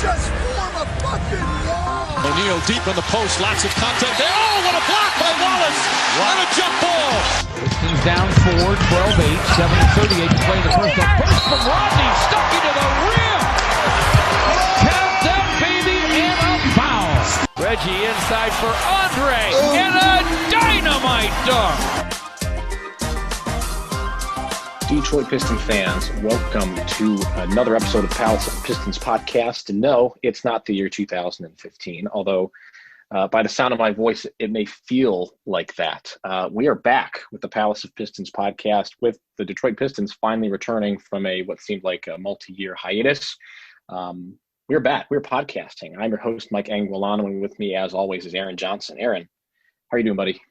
Just form a fucking wall. O'Neal deep in the post, lots of contact there. Oh, what a block by Wallace! What a jump ball! Pistons down 4, 12-8, 7:38 to play in the first. A burst from Rodney, stuck into the rim. Count that baby and a foul. Reggie inside for Andre and a dynamite dunk. Detroit Pistons fans, welcome to another episode of Palace of Pistons Podcast. And no, it's not the year 2015, although by the sound of my voice, it may feel like that. We are back with the Palace of Pistons Podcast, with the Detroit Pistons finally returning from what seemed like a multi-year hiatus. We're back. We're podcasting. I'm your host, Mike Anguiano, and with me, as always, is Aaron Johnson. Aaron, how are you doing, buddy?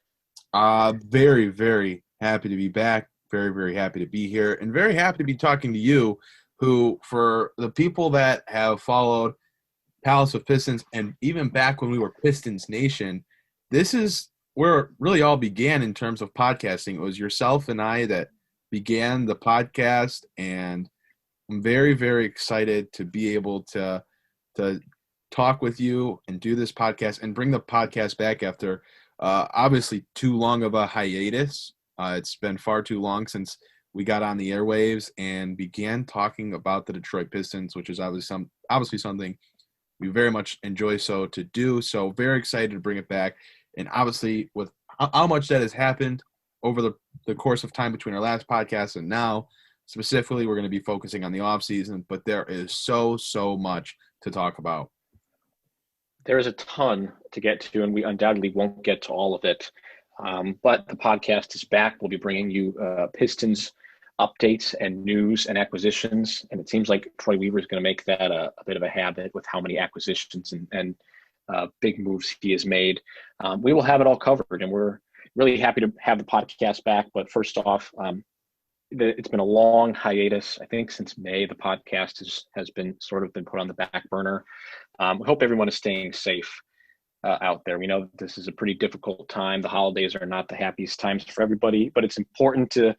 Very, very happy to be back. Very, very happy to be here, and very happy to be talking to you, who, for the people that have followed Palace of Pistons, and even back when we were Pistons Nation, this is where it really all began in terms of podcasting. It was yourself and I that began the podcast, and I'm very, very excited to be able to talk with you and do this podcast and bring the podcast back after obviously too long of a hiatus. It's been far too long since we got on the airwaves and began talking about the Detroit Pistons, which is obviously something we very much enjoy to do. So very excited to bring it back. And obviously with how much that has happened over the course of time between our last podcast and now, specifically, we're going to be focusing on the offseason, but there is so much to talk about. There is a ton to get to, and we undoubtedly won't get to all of it. But the podcast is back. We'll be bringing you Pistons updates and news and acquisitions. And it seems like Troy Weaver is going to make that a bit of a habit with how many acquisitions and big moves he has made. We will have it all covered, and we're really happy to have the podcast back. But first off, it's been a long hiatus. I think since May, the podcast has been put on the back burner. We hope everyone is staying safe out there. We know that this is a pretty difficult time. The holidays are not the happiest times for everybody, but it's important to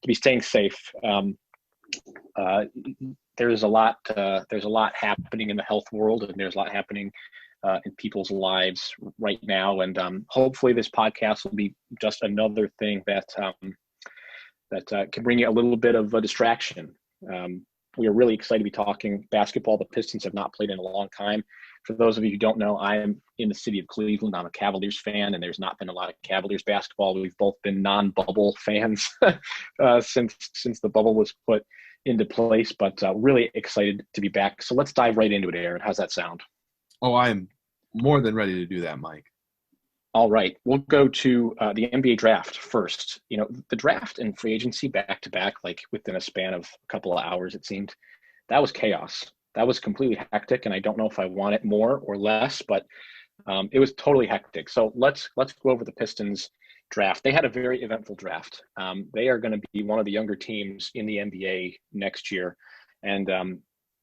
be staying safe. There's a lot happening in the health world, and there's a lot happening in people's lives right now. And hopefully this podcast will be just another thing that can bring you a little bit of a distraction. We are really excited to be talking basketball. The Pistons have not played in a long time. For those of you who don't know, I am in the city of Cleveland. I'm a Cavaliers fan, and there's not been a lot of Cavaliers basketball. We've both been non-bubble fans since the bubble was put into place, but really excited to be back. So let's dive right into it, Aaron. How's that sound? Oh, I am more than ready to do that, Mike. All right. We'll go to the NBA draft first. You know, the draft and free agency back-to-back, like within a span of a couple of hours, it seemed. That was chaos. That was completely hectic, and I don't know if I want it more or less, but it was totally hectic. So let's go over the Pistons draft. They had a very eventful draft. They are going to be one of the younger teams in the NBA next year, and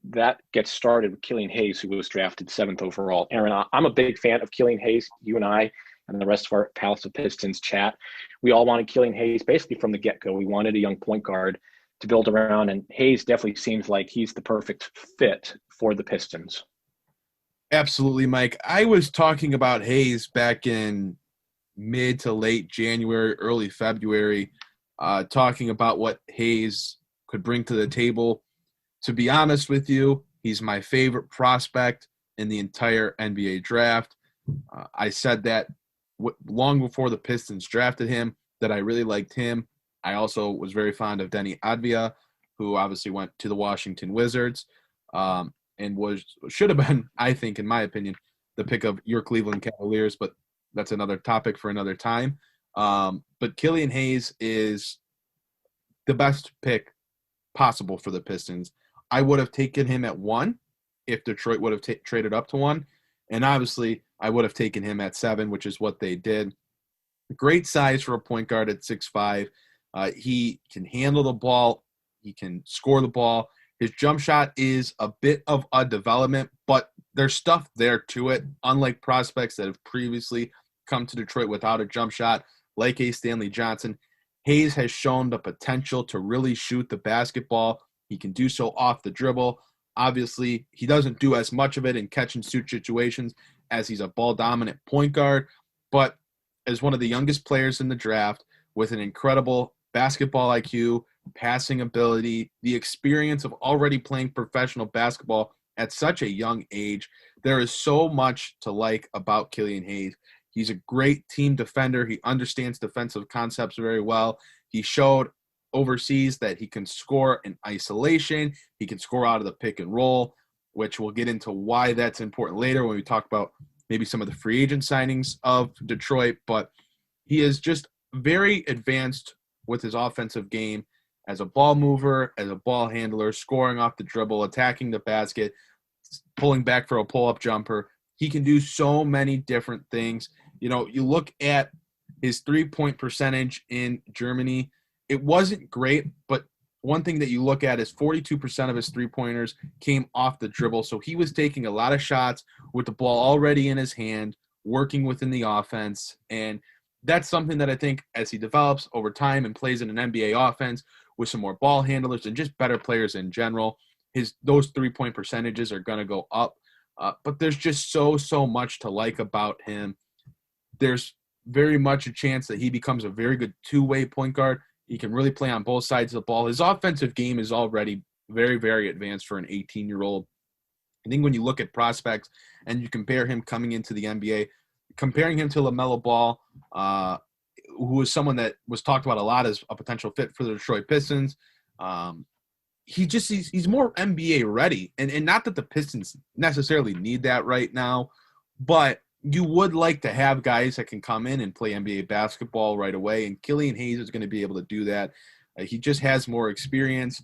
that gets started with Killian Hayes, who was drafted 7th overall. Aaron, I'm a big fan of Killian Hayes. You and I and the rest of our Palace of Pistons chat, we all wanted Killian Hayes basically from the get-go. We wanted a young point guard to build around, and Hayes definitely seems like he's the perfect fit for the Pistons. Absolutely, Mike. I was talking about Hayes back in mid to late January, early February, talking about what Hayes could bring to the table. To be honest with you, he's my favorite prospect in the entire NBA draft. I said that long before the Pistons drafted him, that I really liked him. I also was very fond of Denny Advia, who obviously went to the Washington Wizards and should have been, I think, in my opinion, the pick of your Cleveland Cavaliers, but that's another topic for another time. But Killian Hayes is the best pick possible for the Pistons. I would have taken him at 1 if Detroit would have traded up to 1. And obviously, I would have taken him at 7, which is what they did. Great size for a point guard at 6'5". He can handle the ball. He can score the ball. His jump shot is a bit of a development, but there's stuff there to it, unlike prospects that have previously come to Detroit without a jump shot, like a Stanley Johnson. Hayes has shown the potential to really shoot the basketball. He can do so off the dribble. Obviously, he doesn't do as much of it in catch-and-shoot situations as he's a ball-dominant point guard, but as one of the youngest players in the draft with an incredible basketball IQ, passing ability, the experience of already playing professional basketball at such a young age, there is so much to like about Killian Hayes. He's a great team defender. He understands defensive concepts very well. He showed overseas that he can score in isolation. He can score out of the pick and roll, which we'll get into why that's important later when we talk about maybe some of the free agent signings of Detroit. But he is just very advanced with his offensive game as a ball mover, as a ball handler, scoring off the dribble, attacking the basket, pulling back for a pull-up jumper. He can do so many different things. You know, you look at his three-point percentage in Germany. It wasn't great, but one thing that you look at is 42% of his three-pointers came off the dribble. So he was taking a lot of shots with the ball already in his hand, working within the offense. And that's something that I think as he develops over time and plays in an NBA offense with some more ball handlers and just better players in general, those three-point percentages are going to go up. But there's just so much to like about him. There's very much a chance that he becomes a very good two-way point guard. He can really play on both sides of the ball. His offensive game is already very, very advanced for an 18-year-old. I think when you look at prospects and you compare him coming into the NBA, comparing him to LaMelo Ball, who was someone that was talked about a lot as a potential fit for the Detroit Pistons, he's more NBA ready. And not that the Pistons necessarily need that right now, but you would like to have guys that can come in and play NBA basketball right away, and Killian Hayes is going to be able to do that. He just has more experience,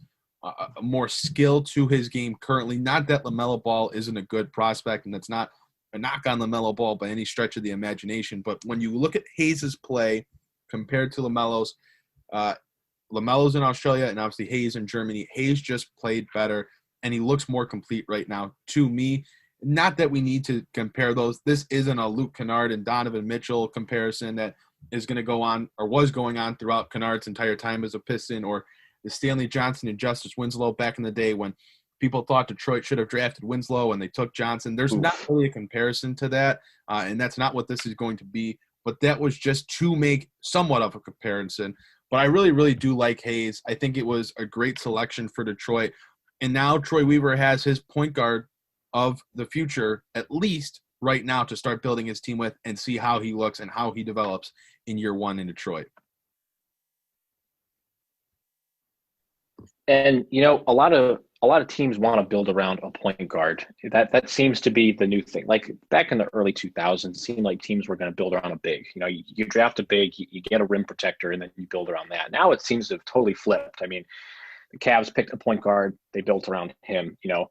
more skill to his game currently. Not that LaMelo Ball isn't a good prospect, and that's not a knock on LaMelo Ball by any stretch of the imagination. But when you look at Hayes' play compared to LaMelo's, LaMelo's in Australia and obviously Hayes in Germany, Hayes just played better, and he looks more complete right now to me. Not that we need to compare those. This isn't a Luke Kennard and Donovan Mitchell comparison that is going to go on or was going on throughout Kennard's entire time as a Piston, or the Stanley Johnson and Justice Winslow back in the day when people thought Detroit should have drafted Winslow and they took Johnson. There's not really a comparison to that, and that's not what this is going to be. But that was just to make somewhat of a comparison. But I really, really do like Hayes. I think it was a great selection for Detroit. And now Troy Weaver has his point guard of the future, at least right now, to start building his team with and see how he looks and how he develops in year one in Detroit. And, you know, a lot of teams want to build around a point guard. That seems to be the new thing. Like back in the early 2000s, it seemed like teams were going to build around a big. You know, you draft a big, you get a rim protector, and then you build around that. Now it seems to have totally flipped. I mean, the Cavs picked a point guard, they built around him. You know,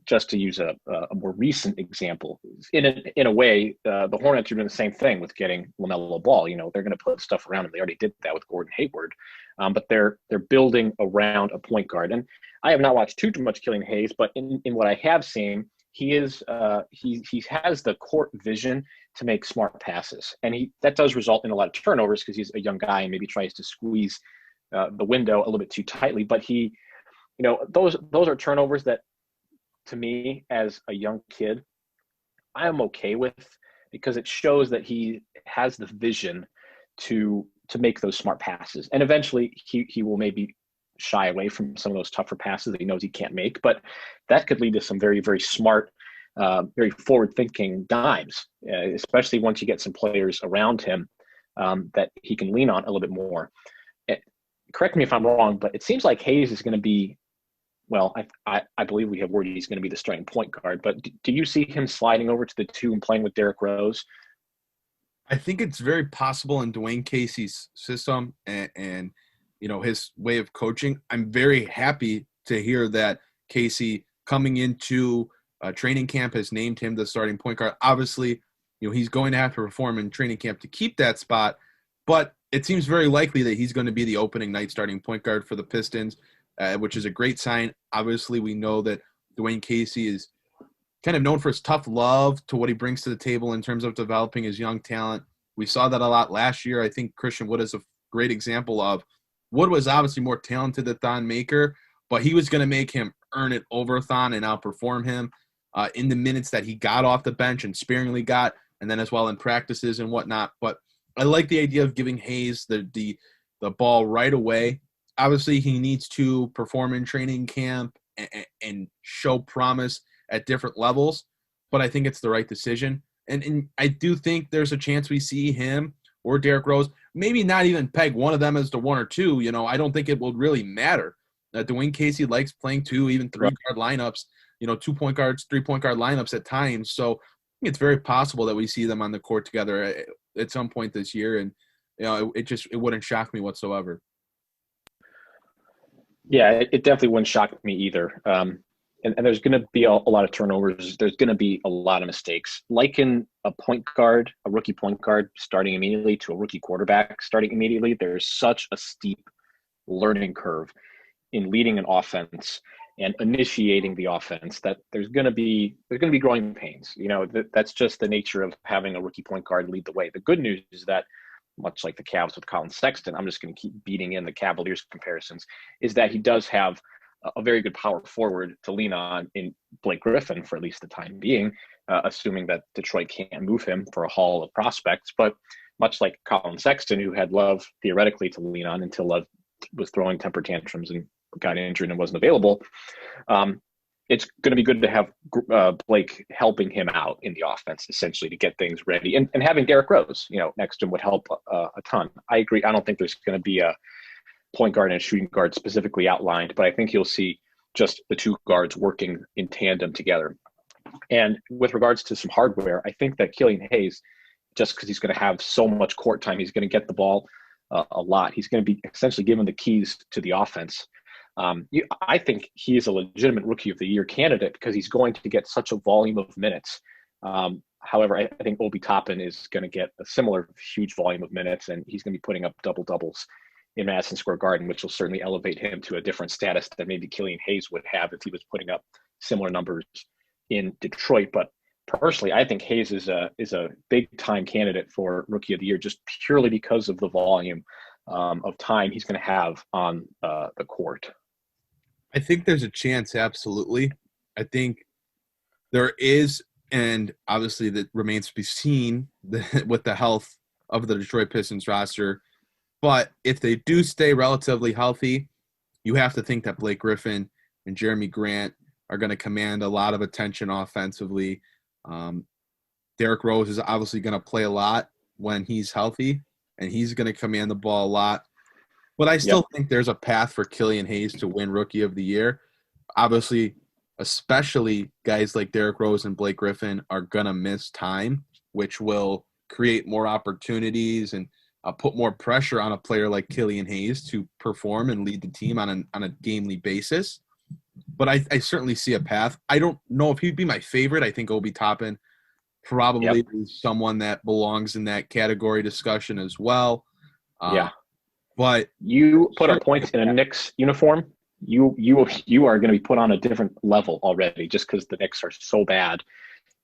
just to use a more recent example, in a way, the Hornets are doing the same thing with getting LaMelo Ball. You know, they're going to put stuff around him. They already did that with Gordon Hayward, but they're building around a point guard. And I have not watched too much Killian Hayes, but in what I have seen, he has the court vision to make smart passes, and that does result in a lot of turnovers because he's a young guy and maybe tries to squeeze the window a little bit too tightly. But he, you know, those are turnovers that, to me, as a young kid, I am okay with, because it shows that he has the vision to make those smart passes. And eventually he will maybe shy away from some of those tougher passes that he knows he can't make, but that could lead to some very, very smart, very forward-thinking dimes, especially once you get some players around him that he can lean on a little bit more. Correct me if I'm wrong, but it seems like Hayes is going to be, well, I believe we have word he's going to be the starting point guard, but do you see him sliding over to the 2 and playing with Derrick Rose? I think it's very possible in Dwayne Casey's system and you know, his way of coaching. I'm very happy to hear that Casey, coming into training camp, has named him the starting point guard. Obviously, you know, he's going to have to perform in training camp to keep that spot, but it seems very likely that he's going to be the opening night starting point guard for the Pistons, which is a great sign. Obviously, we know that Dwayne Casey is kind of known for his tough love to what he brings to the table in terms of developing his young talent. We saw that a lot last year. I think Christian Wood is a great example of. Wood was obviously more talented than Thon Maker, but he was going to make him earn it over Thon and outperform him in the minutes that he got off the bench and sparingly got, and then as well in practices and whatnot. But I like the idea of giving Hayes the ball right away. Obviously, he needs to perform in training camp and show promise at different levels, but I think it's the right decision. And I do think there's a chance we see him or Derrick Rose, maybe not even peg one of them as the 1 or 2. I don't think it will really matter. Dwayne Casey likes playing 2, even 3-guard lineups, 2-point guards, 3-point guard lineups at times. So I think it's very possible that we see them on the court together at some point this year. And, it wouldn't shock me whatsoever. Yeah, it definitely wouldn't shock me either. And there's going to be a lot of turnovers. There's going to be a lot of mistakes. Liken a rookie point guard starting immediately to a rookie quarterback starting immediately. There's such a steep learning curve in leading an offense and initiating the offense that there's going to be growing pains. That's just the nature of having a rookie point guard lead the way. The good news is that, much like the Cavs with Colin Sexton, I'm just going to keep beating in the Cavaliers comparisons, is that he does have a very good power forward to lean on in Blake Griffin for at least the time being, assuming that Detroit can't move him for a haul of prospects. But much like Colin Sexton, who had Love theoretically to lean on until Love was throwing temper tantrums and got injured and wasn't available, it's going to be good to have Blake helping him out in the offense, essentially, to get things ready. And having Derrick Rose, next to him would help a ton. I agree. I don't think there's going to be a point guard and a shooting guard specifically outlined, but I think you'll see just the 2 guards working in tandem together. And with regards to some hardware, I think that Killian Hayes, just because he's going to have so much court time, he's going to get the ball a lot. He's going to be essentially given the keys to the offense. I think he is a legitimate Rookie of the Year candidate because he's going to get such a volume of minutes. However, I think Obi Toppin is going to get a similar huge volume of minutes, and he's going to be putting up double-doubles in Madison Square Garden, which will certainly elevate him to a different status than maybe Killian Hayes would have if he was putting up similar numbers in Detroit. But personally, I think Hayes is a big-time candidate for Rookie of the Year just purely because of the volume of time he's going to have on the court. I think there's a chance, absolutely. I think there is, and obviously that remains to be seen with the health of the Detroit Pistons roster. But if they do stay relatively healthy, you have to think that Blake Griffin and Jerami Grant are going to command a lot of attention offensively. Derrick Rose is obviously going to play a lot when he's healthy, and he's going to command the ball a lot. But I still think there's a path for Killian Hayes to win Rookie of the Year. Obviously, especially guys like Derrick Rose and Blake Griffin are going to miss time, which will create more opportunities and put more pressure on a player like Killian Hayes to perform and lead the team on a gamely basis. But I certainly see a path. I don't know if he'd be my favorite. I think Obi Toppin probably is someone that belongs in that category discussion as well. But you put a point in a Knicks uniform, you are going to be put on a different level already just because the Knicks are so bad.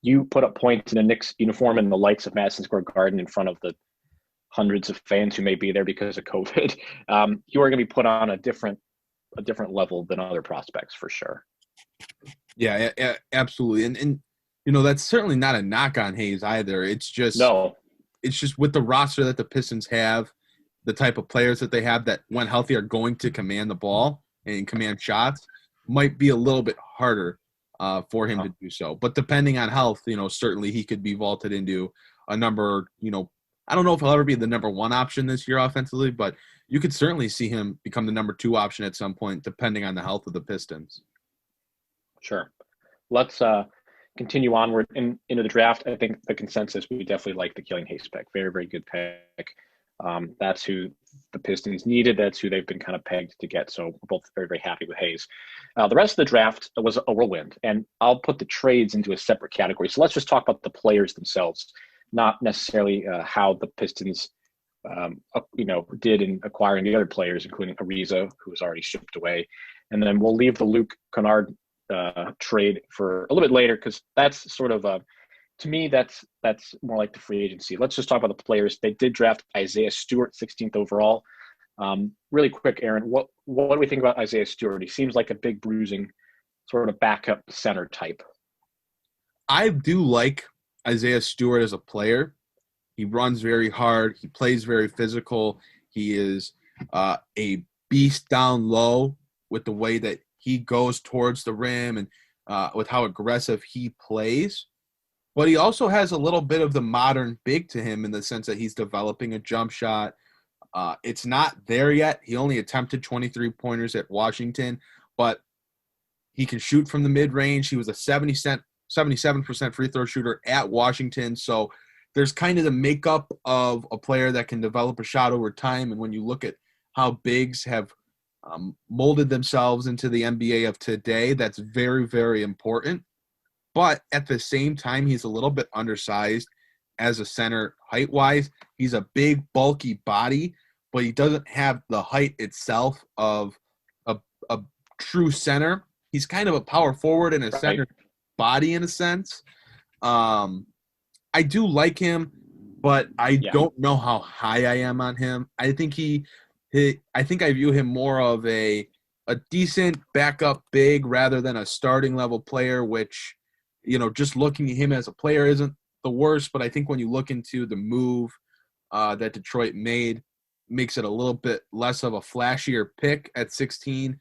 You put up points in a Knicks uniform in the lights of Madison Square Garden in front of the hundreds of fans who may be there because of COVID. You are going to be put on a different level than other prospects for sure. Yeah, absolutely. And that's certainly not a knock on Hayes either. It's just with the roster that the Pistons have, the type of players that they have that when healthy are going to command the ball and command shots, might be a little bit harder for him to do so. But depending on health, certainly he could be vaulted into a number, I don't know if he'll ever be the number 1 option this year offensively, but you could certainly see him become the number 2 option at some point, depending on the health of the Pistons. Sure. Let's continue onward into the draft. I think the consensus, we definitely like the Killian Hayes pick. Very, very good pick. That's who the Pistons needed. That's who they've been kind of pegged to get. So we're both very, very happy with Hayes. The rest of the draft was a whirlwind, and I'll put the trades into a separate category. So let's just talk about the players themselves, not necessarily how the Pistons, did in acquiring the other players, including Ariza, who was already shipped away. And then we'll leave the Luke Kennard trade for a little bit later because that's sort of to me, that's more like the free agency. Let's just talk about the players. They did draft Isaiah Stewart, 16th overall. Really quick, Aaron, what do we think about Isaiah Stewart? He seems like a big bruising sort of backup center type. I do like Isaiah Stewart as a player. He runs very hard. He plays very physical. He is a beast down low with the way that he goes towards the rim and with how aggressive he plays. But he also has a little bit of the modern big to him in the sense that he's developing a jump shot. It's not there yet. He only attempted 23 pointers at Washington, but he can shoot from the mid-range. He was a 77% free throw shooter at Washington. So there's kind of the makeup of a player that can develop a shot over time. And when you look at how bigs have molded themselves into the NBA of today, that's very, very important. But at the same time, he's a little bit undersized as a center height-wise. He's a big, bulky body, but he doesn't have the height itself of a true center. He's kind of a power forward and a center body in a sense. I do like him, but I don't know how high I am on him. I think I view him more of a decent backup big rather than a starting level player, which, just looking at him as a player isn't the worst, but I think when you look into the move that Detroit made, makes it a little bit less of a flashier pick at 16.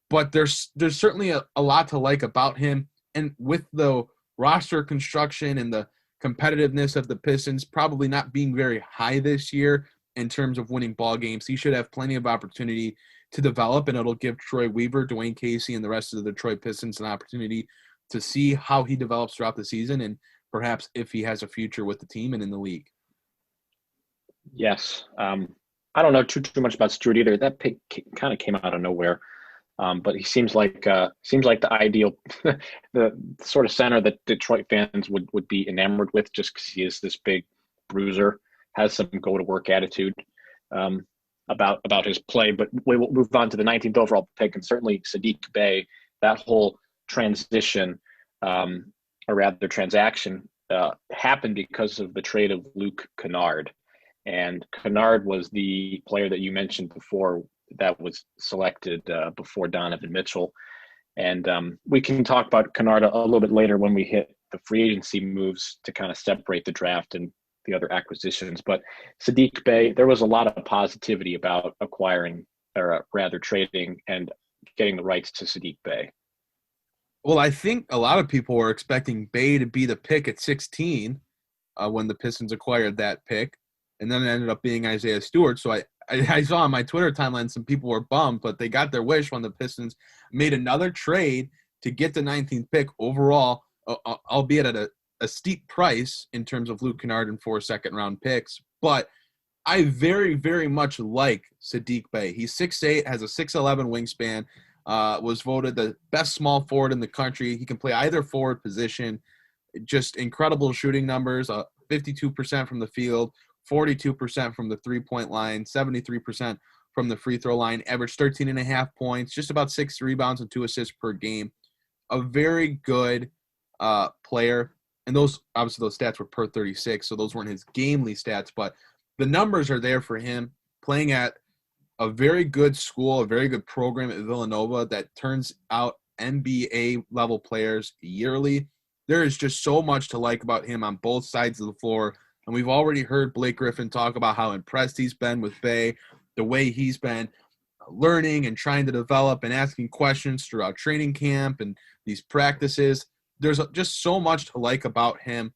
But there's certainly a lot to like about him. And with the roster construction and the competitiveness of the Pistons probably not being very high this year in terms of winning ball games, he should have plenty of opportunity to develop, and it'll give Troy Weaver, Dwayne Casey, and the rest of the Detroit Pistons an opportunity to see how he develops throughout the season and perhaps if he has a future with the team and in the league. Yes. I don't know too much about Stewart either. That pick kind of came out of nowhere. But he seems like the ideal, the sort of center that Detroit fans would be enamored with, just because he is this big bruiser, has some go-to-work attitude about his play. But we will move on to the 19th overall pick, and certainly Saddqi Bey. That whole transition, or rather transaction, happened because of the trade of Luke Kennard, and Kennard was the player that you mentioned before that was selected before Donovan Mitchell. And we can talk about Kennard a little bit later when we hit the free agency moves to kind of separate the draft and the other acquisitions. But Saddqi Bey, there was a lot of positivity about acquiring, or rather trading and getting the rights to Saddqi Bey. Well, I think a lot of people were expecting Bey to be the pick at 16 when the Pistons acquired that pick. And then it ended up being Isaiah Stewart. So I saw on my Twitter timeline some people were bummed, but they got their wish when the Pistons made another trade to get the 19th pick overall, albeit at a steep price in terms of Luke Kennard and 4 second-round picks. But I very, very much like Saddqi Bey. He's 6'8", has a 6'11" wingspan, was voted the best small forward in the country. He can play either forward position. Just incredible shooting numbers, 52% from the field, 42% from the three-point line, 73% from the free throw line, averaged 13.5 points, just about 6 rebounds and 2 assists per game. A very good player. And those stats were per 36, so those weren't his gamely stats, but the numbers are there for him playing at a very good school, a very good program at Villanova that turns out NBA-level players yearly. There is just so much to like about him on both sides of the floor. And we've already heard Blake Griffin talk about how impressed he's been with Bey, the way he's been learning and trying to develop and asking questions throughout training camp and these practices. There's just so much to like about him.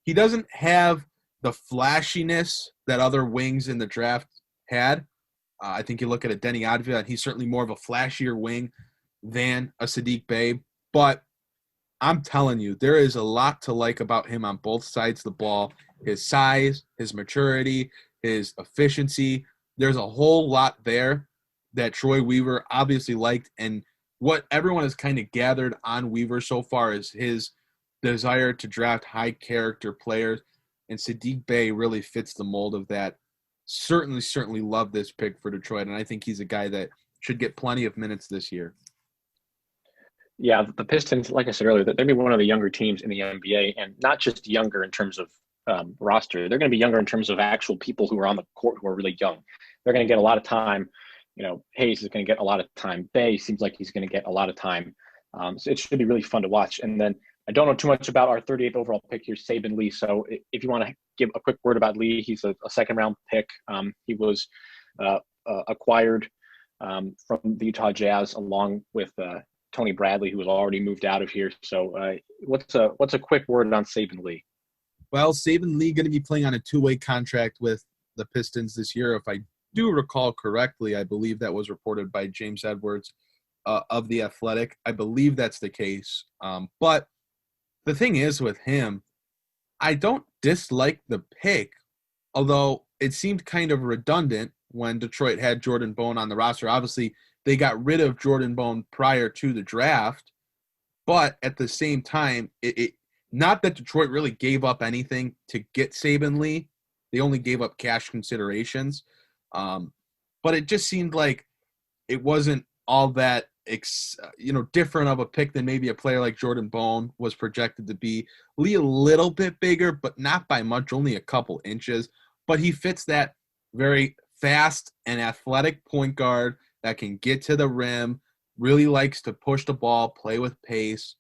He doesn't have the flashiness that other wings in the draft had. I think you look at a Denny Advia, and he's certainly more of a flashier wing than a Saddqi Bey. But I'm telling you, there is a lot to like about him on both sides of the ball. His size, his maturity, his efficiency. There's a whole lot there that Troy Weaver obviously liked. And what everyone has kind of gathered on Weaver so far is his desire to draft high-character players. And Saddqi Bey really fits the mold of that. Certainly love this pick for Detroit. And I think he's a guy that should get plenty of minutes this year. Yeah, the Pistons, like I said earlier, they're going to be one of the younger teams in the NBA, and not just younger in terms of roster. They're going to be younger in terms of actual people who are on the court who are really young. They're going to get a lot of time. Hayes is going to get a lot of time. Bey seems like he's going to get a lot of time. So it should be really fun to watch. And then I don't know too much about our 38th overall pick here, Saban Lee. So if you want to give a quick word about Lee, he's a second-round pick. He was acquired from the Utah Jazz along with Tony Bradley, who was already moved out of here. So what's a quick word on Saban Lee? Well, Saban Lee going to be playing on a two-way contract with the Pistons this year. If I do recall correctly, I believe that was reported by James Edwards of The Athletic. I believe that's the case. But the thing is with him, I don't dislike the pick, although it seemed kind of redundant when Detroit had Jordan Bone on the roster. Obviously, they got rid of Jordan Bone prior to the draft, but at the same time, it not that Detroit really gave up anything to get Saban Lee. They only gave up cash considerations. But it just seemed like it wasn't all that different of a pick than maybe a player like Jordan Bone was projected to be. Lee a little bit bigger, but not by much, only a couple inches. But he fits that very fast and athletic point guard that can get to the rim, really likes to push the ball, play with pace.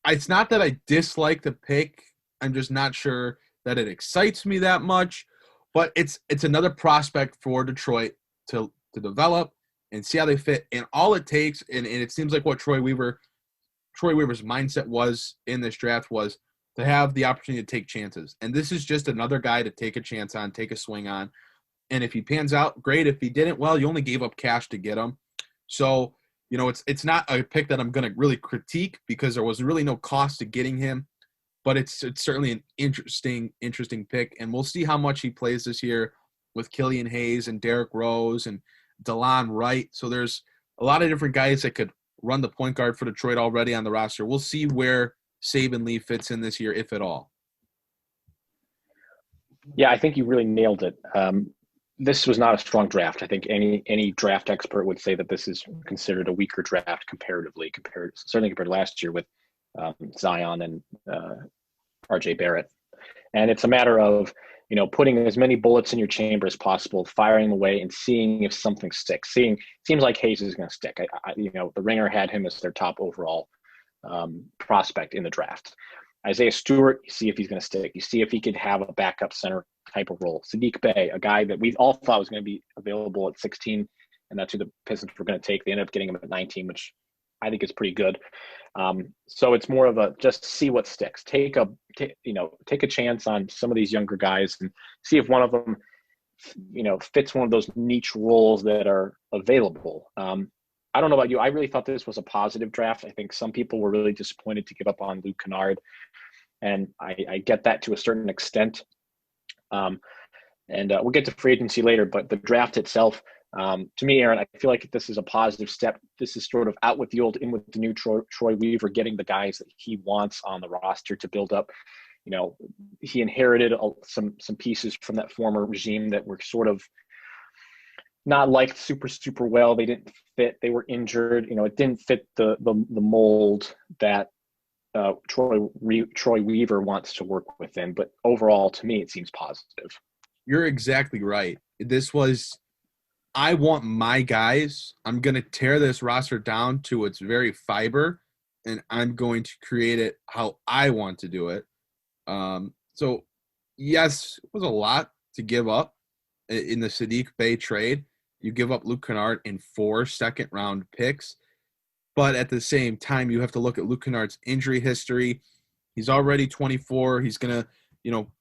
It's not that I dislike the pick. I'm just not sure that it excites me that much. But it's another prospect for Detroit to develop and see how they fit. And all it takes, and it seems like what Troy Weaver's mindset was in this draft was to have the opportunity to take chances. And this is just another guy to take a chance on, take a swing on. And if he pans out, great. If he didn't, well, you only gave up cash to get him. So, it's not a pick that I'm going to really critique because there was really no cost to getting him. But it's certainly an interesting pick. And we'll see how much he plays this year with Killian Hayes and Derrick Rose and DeLon Wright. So there's a lot of different guys that could run the point guard for Detroit already on the roster. We'll see where Saban Lee fits in this year, if at all. Yeah, I think you really nailed it. This was not a strong draft. I think any draft expert would say that this is considered a weaker draft comparatively, certainly compared to last year with Zion and RJ Barrett. And it's a matter of, putting as many bullets in your chamber as possible, firing them away and seeing if something sticks. Seems like Hayes is going to stick. The Ringer had him as their top overall prospect in the draft. Isaiah Stewart, you see if he's going to stick. You see if he could have a backup center type of role. Saddqi Bey, a guy that we all thought was going to be available at 16, and that's who the Pistons were going to take. They ended up getting him at 19, which I think is pretty good. So it's more of a just see what sticks. Take a chance on some of these younger guys and see if one of them, fits one of those niche roles that are available. I don't know about you. I really thought this was a positive draft. I think some people were really disappointed to give up on Luke Kennard, and I get that to a certain extent. We'll get to free agency later, but the draft itself, to me, Aaron, I feel like this is a positive step. This is sort of out with the old, in with the new. Troy Weaver getting the guys that he wants on the roster to build up. He inherited some pieces from that former regime that were sort of not liked super well. They didn't fit. They were injured. It didn't fit the mold that Troy Weaver wants to work within. But overall, to me, it seems positive. You're exactly right. I want my guys. I'm going to tear this roster down to its very fiber, and I'm going to create it how I want to do it. So, yes, it was a lot to give up in the Saddqi Bey trade. You give up Luke Kennard in 4 second-round picks. But at the same time, you have to look at Luke Kennard's injury history. He's already 24. He's going to,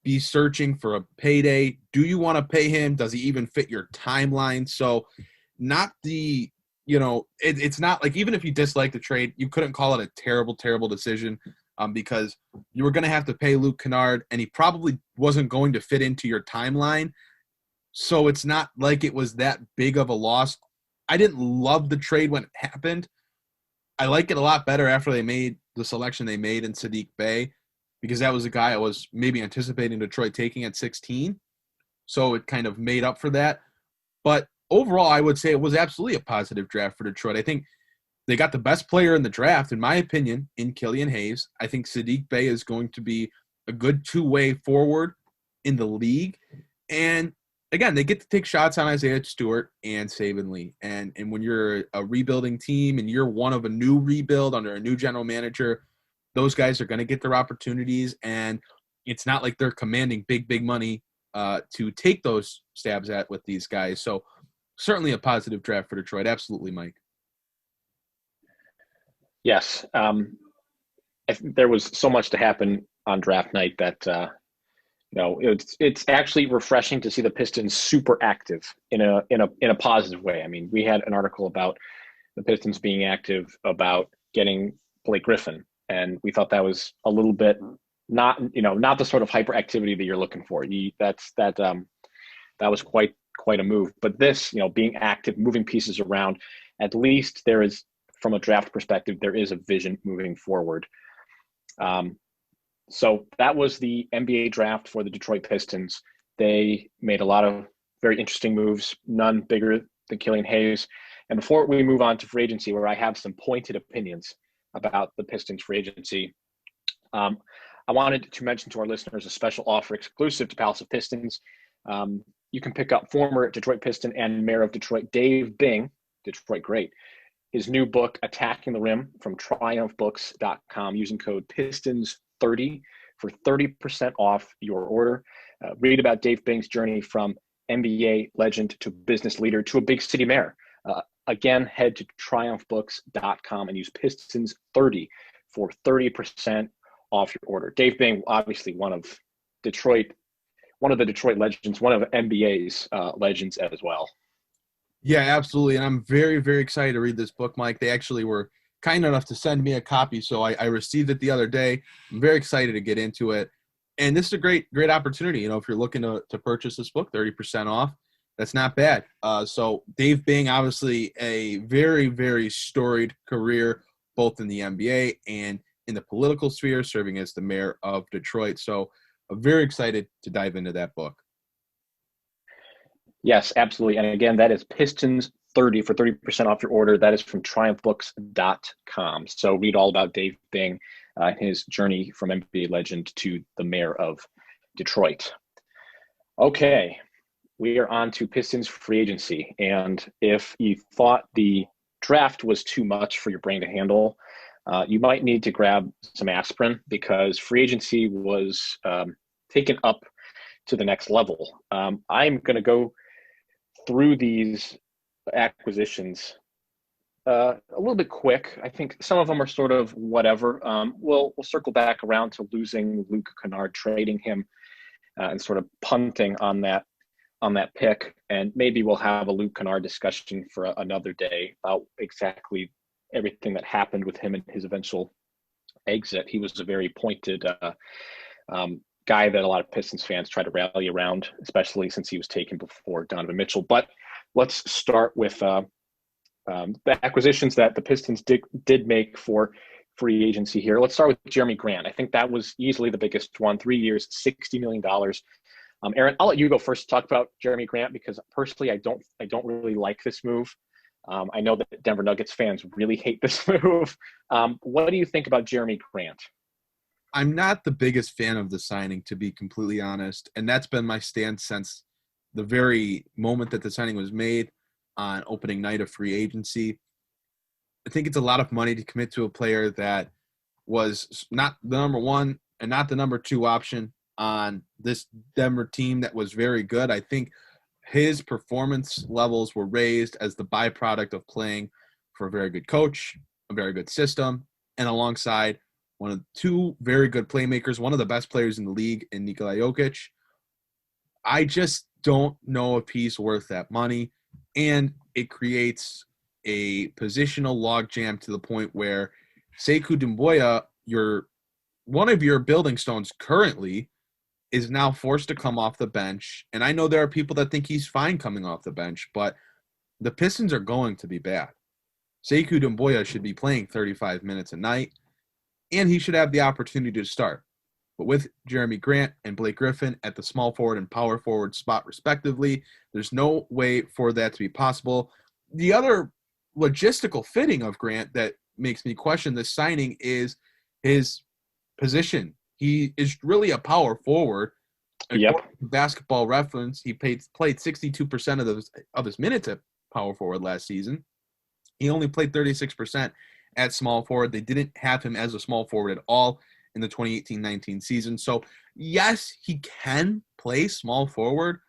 be searching for a payday. Do you want to pay him? Does he even fit your timeline? So it's not like, even if you dislike the trade, you couldn't call it a terrible, terrible decision because you were going to have to pay Luke Kennard, and he probably wasn't going to fit into your timeline. So it's not like it was that big of a loss. I didn't love the trade when it happened. I like it a lot better after they made the selection they made in Saddqi Bey, because that was a guy I was maybe anticipating Detroit taking at 16. So it kind of made up for that. But overall, I would say it was absolutely a positive draft for Detroit. I think they got the best player in the draft, in my opinion, in Killian Hayes. I think Saddqi Bey is going to be a good two-way forward in the league. And again, they get to take shots on Isaiah Stewart and Saban Lee. And when you're a rebuilding team and you're one of a new rebuild under a new general manager, those guys are going to get their opportunities. And it's not like they're commanding big money to take those stabs at with these guys. So certainly a positive draft for Detroit. Absolutely, Mike. Yes. There was so much to happen on draft night that it's actually refreshing to see the Pistons super active in a positive way. I mean, we had an article about the Pistons being active about getting Blake Griffin, and we thought that was a little bit not the sort of hyperactivity that you're looking for. That was quite a move. But this, being active, moving pieces around, at least there is, from a draft perspective, there is a vision moving forward. So that was the NBA draft for the Detroit Pistons. They made a lot of very interesting moves, none bigger than Killian Hayes. And before we move on to free agency, where I have some pointed opinions about the Pistons free agency, I wanted to mention to our listeners a special offer exclusive to Palace of Pistons. You can pick up former Detroit Piston and Mayor of Detroit, Dave Bing, Detroit great, his new book, Attacking the Rim, from triumphbooks.com, using code PISTONS30 for 30% off your order. Read about Dave Bing's journey from NBA legend to business leader to a big city mayor. Again, head to triumphbooks.com and use PISTONS30 for 30% off your order. Dave Bing, obviously one of the Detroit legends, one of NBA's legends as well. Yeah, absolutely. And I'm very, very excited to read this book, Mike. They actually were kind enough to send me a copy, so I received it the other day. I'm very excited to get into it. And this is a great opportunity. If you're looking to purchase this book, 30% off, that's not bad. So Dave Bing, obviously a very, very storied career, both in the NBA and in the political sphere, serving as the mayor of Detroit. So I'm very excited to dive into that book. Yes, absolutely. And again, that is Pistons 30 for 30% off your order. That is from triumphbooks.com. So read all about Dave Bing, his journey from NBA legend to the mayor of Detroit. Okay, we are on to Pistons free agency. And if you thought the draft was too much for your brain to handle, you might need to grab some aspirin, because free agency was taken up to the next level. I'm going to go through these acquisitions a little bit quick. I think some of them are sort of whatever. We'll circle back around to losing Luke Kennard, trading him, and sort of punting on that pick. And maybe we'll have a Luke Kennard discussion for another day about exactly everything that happened with him and his eventual exit. He was a very pointed guy that a lot of Pistons fans try to rally around, especially since he was taken before Donovan Mitchell. But let's start with the acquisitions that the Pistons did make for free agency here. Let's start with Jerami Grant. I think that was easily the biggest one. 3 years, $60 million. Aaron, I'll let you go first to talk about Jerami Grant, because personally, I don't really like this move. I know that Denver Nuggets fans really hate this move. What do you think about Jerami Grant? I'm not the biggest fan of the signing, to be completely honest, and that's been my stance since the very moment that the signing was made on opening night of free agency. I think it's a lot of money to commit to a player that was not the number one and not the number two option on this Denver team that was very good. I think his performance levels were raised as the byproduct of playing for a very good coach, a very good system, and alongside one of two very good playmakers, one of the best players in the league in Nikola Jokic. I just don't know if he's worth that money, and it creates a positional logjam to the point where Sekou Doumbouya, one of your building stones currently, is now forced to come off the bench. And I know there are people that think he's fine coming off the bench, but the Pistons are going to be bad. Sekou Doumbouya should be playing 35 minutes a night, and he should have the opportunity to start. But with Jerami Grant and Blake Griffin at the small forward and power forward spot respectively, there's no way for that to be possible. The other logistical fitting of Grant that makes me question this signing is his position. He is really a power forward, Yep. According to Basketball Reference, he played 62% of his minutes at power forward last season. He only played 36% at small forward. They didn't have him as a small forward at all in the 2018-19 season. So, yes, he can play small forward,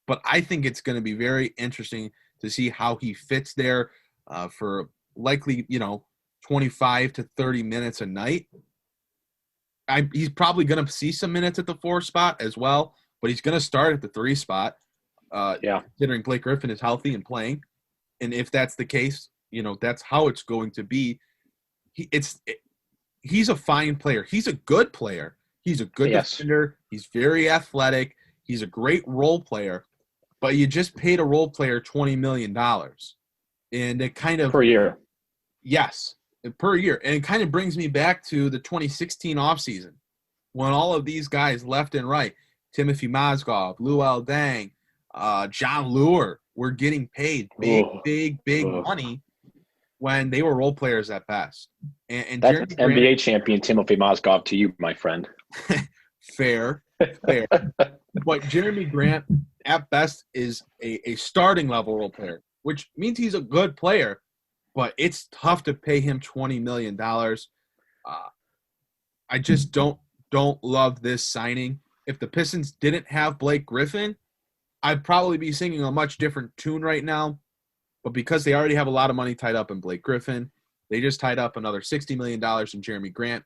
but I think it's going to be very interesting to see how he fits there for likely, 25 to 30 minutes a night. He's probably going to see some minutes at the 4 spot as well, but he's going to start at the 3 spot, considering Blake Griffin is healthy and playing. And if that's the case, that's how it's going to be. He's a fine player. He's a good player. He's a good defender. He's very athletic. He's a great role player. But you just paid a role player $20 million. And it kind of – per year. Yes, per year. And it kind of brings me back to the 2016 offseason when all of these guys left and right, Timothy Mozgov, Luol Deng, John Lure, were getting paid big money when they were role players at best. And that's Jerami NBA Grant, champion Timothy Mozgov to you, my friend. fair. But Jerami Grant, at best, is a starting level role player, which means he's a good player, but it's tough to pay him $20 million. I just don't love this signing. If the Pistons didn't have Blake Griffin, I'd probably be singing a much different tune right now. But because they already have a lot of money tied up in Blake Griffin, they just tied up another $60 million in Jerami Grant.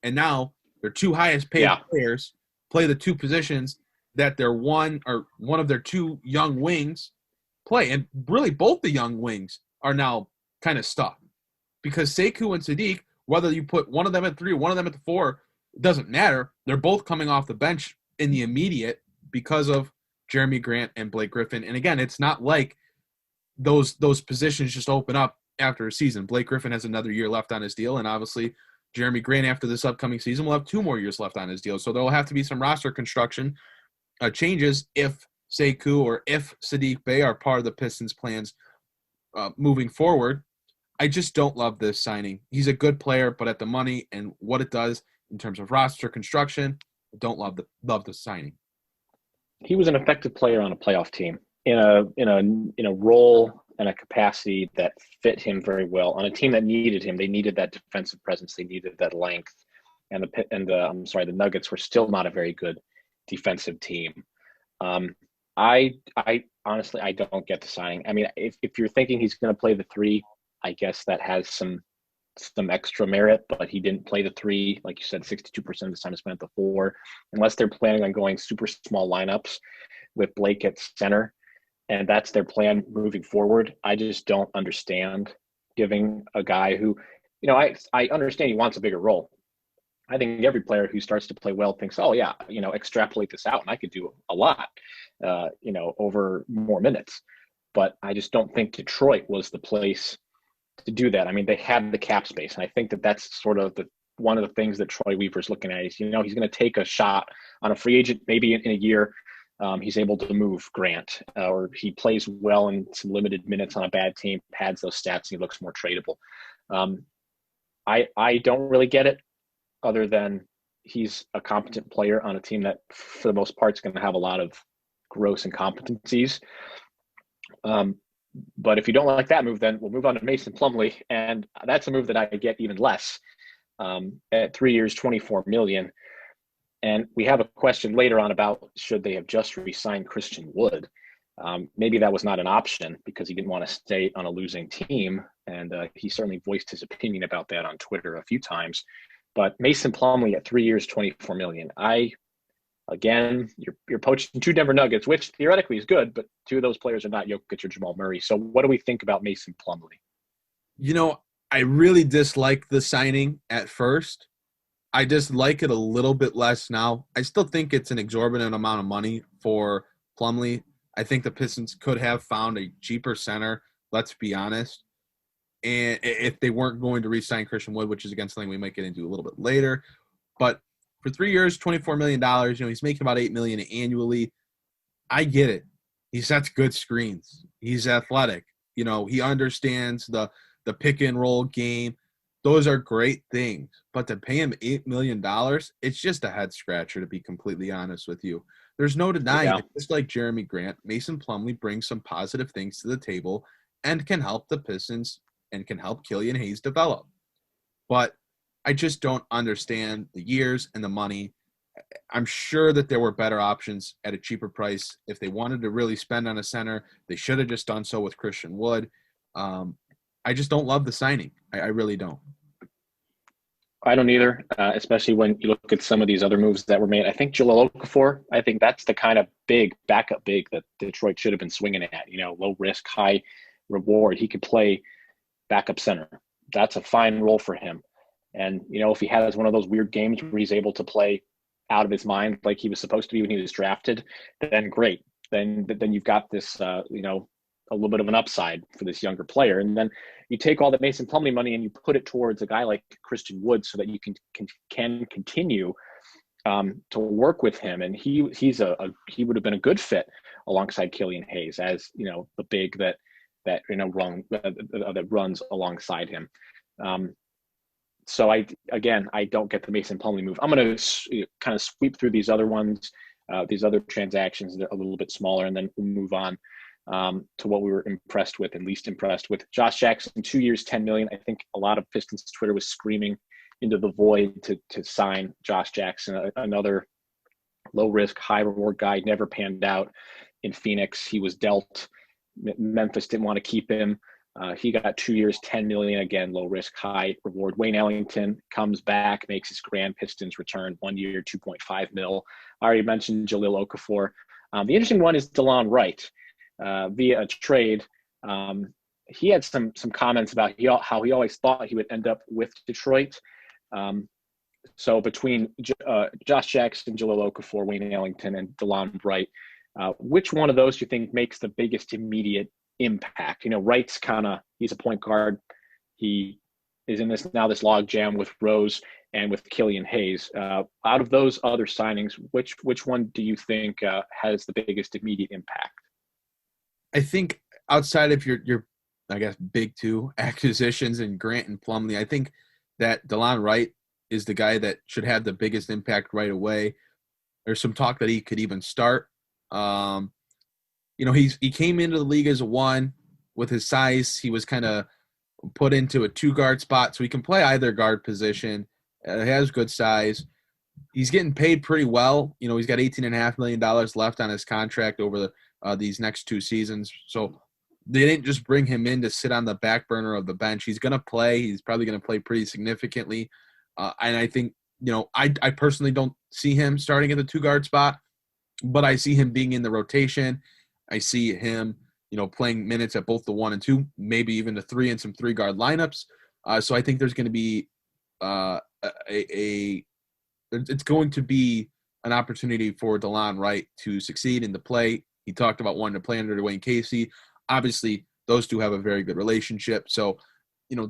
And now their 2 highest paid players play the 2 positions that their one of their 2 young wings play. And really both the young wings are now kind of stuck. Because Saddqi and Saddqi, whether you put one of them at 3 or one of them at the 4, it doesn't matter. They're both coming off the bench in the immediate because of Jerami Grant and Blake Griffin. And again, it's not like those positions just open up after a season. Blake Griffin has another year left on his deal, and obviously Jerami Grant after this upcoming season will have 2 more years left on his deal. So there will have to be some roster construction changes if Saddqi or if Saddqi Bey are part of the Pistons' plans moving forward. I just don't love this signing. He's a good player, but at the money and what it does in terms of roster construction, I don't love the signing. He was an effective player on a playoff team in a role and a capacity that fit him very well on a team that needed him. They needed that defensive presence. They needed that length. And the Nuggets were still not a very good defensive team. I honestly, I don't get the signing. I mean, if you're thinking he's going to play the 3, I guess that has some extra merit, but he didn't play the 3. Like you said, 62% of his time is spent at the 4, unless they're planning on going super small lineups with Blake at center. And that's their plan moving forward. I just don't understand giving a guy who, I understand he wants a bigger role. I think every player who starts to play well thinks, oh yeah, extrapolate this out and I could do a lot, over more minutes. But I just don't think Detroit was the place to do that. I mean, they had the cap space, and I think that's sort of one of the things that Troy Weaver's looking at is, he's going to take a shot on a free agent maybe in a year. He's able to move Grant, or he plays well in some limited minutes on a bad team, pads those stats, and he looks more tradable. I don't really get it, other than he's a competent player on a team that, for the most part, is going to have a lot of gross incompetencies. But if you don't like that move, then we'll move on to Mason Plumlee, and that's a move that I get even less. At 3 years, $24 million. And we have a question later on about should they have just re-signed Christian Wood. Maybe that was not an option because he didn't want to stay on a losing team. And he certainly voiced his opinion about that on Twitter a few times. But Mason Plumlee at 3 years, $24 million. Again, you're poaching 2 Denver Nuggets, which theoretically is good, but 2 of those players are not Jokic or Jamal Murray. So what do we think about Mason Plumlee? I really dislike the signing at first. I just like it a little bit less now. I still think it's an exorbitant amount of money for Plumlee. I think the Pistons could have found a cheaper center, let's be honest. And if they weren't going to re-sign Christian Wood, which is again something we might get into a little bit later. But for 3 years, $24 million, he's making about $8 million annually. I get it. He sets good screens. He's athletic. He understands the pick and roll game. those are great things. But to pay him $8 million, it's just a head scratcher, to be completely honest with you. There's no denying it. Just like Jerami Grant, Mason Plumlee brings some positive things to the table and can help the Pistons and can help Killian Hayes develop. But I just don't understand the years and the money. I'm sure that there were better options at a cheaper price. If they wanted to really spend on a center, they should have just done so with Christian Wood. I just don't love the signing. I really don't. I don't either, especially when you look at some of these other moves that were made. I think Jahlil Okafor, I think that's the kind of backup big that Detroit should have been swinging at. Low risk, high reward. He could play backup center. That's a fine role for him. And, if he has one of those weird games where he's able to play out of his mind like he was supposed to be when he was drafted, then great. Then you've got this, a little bit of an upside for this younger player. And then you take all the Mason Plumlee money and you put it towards a guy like Christian Wood so that you can continue to work with him. And he would have been a good fit alongside Killian Hayes as, the big that runs alongside him. So I don't get the Mason Plumlee move. I'm going to kind of sweep through these other ones, these other transactions that are a little bit smaller, and then we'll move on to what we were impressed with and least impressed with. Josh Jackson, 2 years, $10 million. I think a lot of Pistons Twitter was screaming into the void to sign Josh Jackson, another low risk, high reward guy. Never panned out in Phoenix. He was dealt. Memphis didn't want to keep him. He got 2 years, $10 million. Again, low risk, high reward. Wayne Ellington comes back, makes his grand Pistons return. 1 year, $2.5 million. I already mentioned Jahlil Okafor. The interesting one is DeLon Wright. Via a trade, he had some comments about how he always thought he would end up with Detroit. So between Josh Jackson, Jahlil Okafor, Wayne Ellington, and DeLon Wright, which one of those do you think makes the biggest immediate impact? Wright's he's a point guard. He is in this log jam with Rose and with Killian Hayes. Out of those other signings, which one do you think has the biggest immediate impact? I think outside of your I guess big two acquisitions in Grant and Plumlee, I think that DeLon Wright is the guy that should have the biggest impact right away. There's some talk that he could even start. He came into the league as a one with his size. He was kind of put into a 2-guard spot, so he can play either guard position. He has good size. He's getting paid pretty well. He's got $18.5 million left on his contract over these next 2 seasons. So they didn't just bring him in to sit on the back burner of the bench. He's going to play. He's probably going to play pretty significantly. And I think, I personally don't see him starting at the 2-guard spot, but I see him being in the rotation. I see him, playing minutes at both the 1 and 2, maybe even the 3 and some 3-guard lineups. So I think there's going to be it's going to be an opportunity for DeLon Wright to succeed and to play. He talked about wanting to play under Dwayne Casey. Obviously, those two have a very good relationship. So,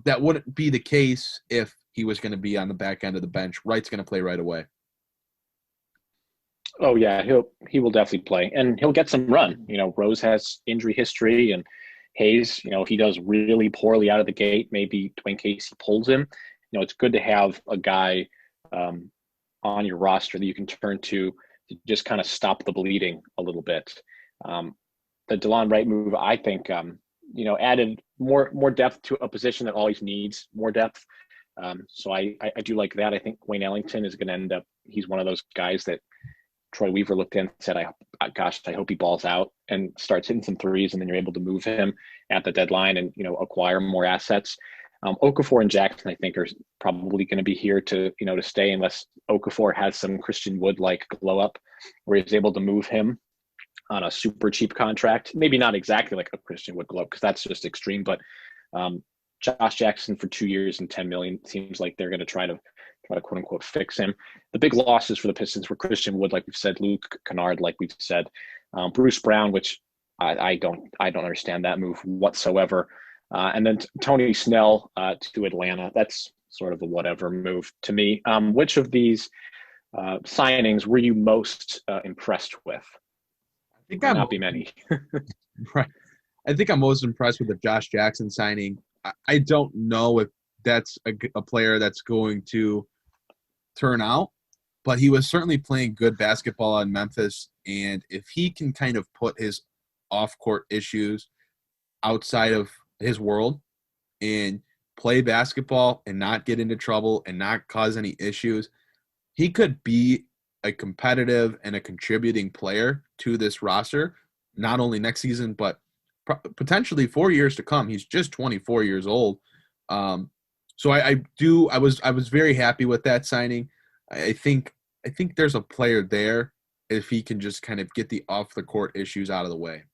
that wouldn't be the case if he was going to be on the back end of the bench. Wright's going to play right away. Oh, yeah, he will definitely play, and he'll get some run. Rose has injury history, and Hayes, if he does really poorly out of the gate, maybe Dwayne Casey pulls him. It's good to have a guy on your roster that you can turn to just kind of stop the bleeding a little bit. The DeLon Wright move, I think, added more depth to a position that always needs more depth. So I do like that. I think Wayne Ellington is going to end up, he's one of those guys that Troy Weaver looked in and said, I hope he balls out and starts hitting some threes, and then you're able to move him at the deadline and, acquire more assets. Okafor and Jackson, I think, are probably going to be here to stay unless Okafor has some Christian Wood-like glow-up where he's able to move him on a super cheap contract. Maybe not exactly like a Christian Wood glow-up because that's just extreme, but Josh Jackson for 2 years and $10 million seems like they're going to try to quote unquote fix him. The big losses for the Pistons were Christian Wood, like we've said, Luke Kennard, like we've said, Bruce Brown, which I don't understand that move whatsoever. And then Tony Snell to Atlanta. That's sort of a whatever move to me. Which of these signings were you most impressed with? I think not be many. Right. I think I'm most impressed with the Josh Jackson signing. I don't know if that's a player that's going to turn out, but he was certainly playing good basketball in Memphis. And if he can kind of put his off-court issues outside of his world and play basketball and not get into trouble and not cause any issues, he could be a competitive and a contributing player to this roster, not only next season, but potentially 4 years to come. He's just 24 years old. So I was very happy with that signing. I think there's a player there if he can just kind of get the off the court issues out of the way.